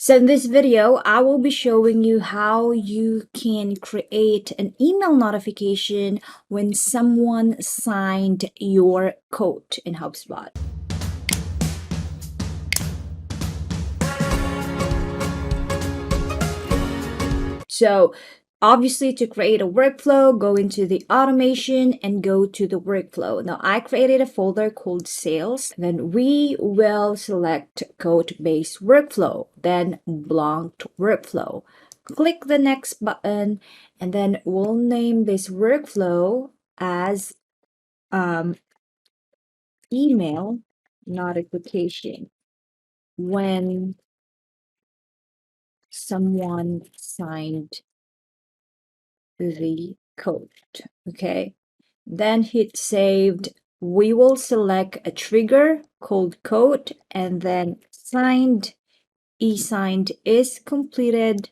So in this video, I will be showing you how you can create an email notification when someone signed your code in HubSpot. So obviously, to create a workflow, go into the automation and go to the workflow. Now I created a folder called sales. Then we will select code-based workflow, then blocked workflow. Click the next button, and then we'll name this workflow as email notification when someone signed the code. Okay, then hit saved. We will select a trigger called code, and then signed, e-signed is completed,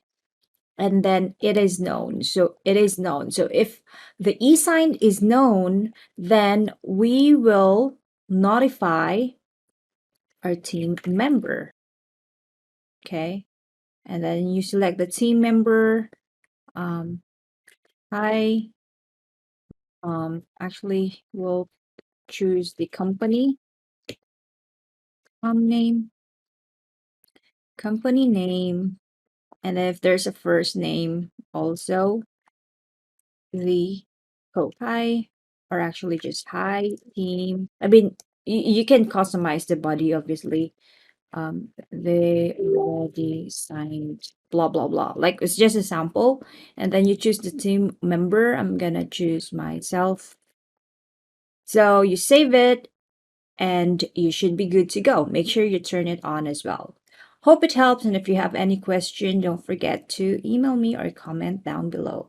and then it is known. So it is known. So if the e-signed is known, then we will notify our team member. Okay, and then you select the team member. Hi. Actually, we'll choose the company name, and if there's a first name, also the code. Hi, or actually just hi team. I mean, you can customize the body, obviously. They already signed blah blah blah. Like it's just a sample, and then you choose the team member. I'm gonna choose myself. So you save it, and you should be good to go. Make sure you turn it on as well. Hope it helps, and if you have any question, don't forget to email me or comment down below.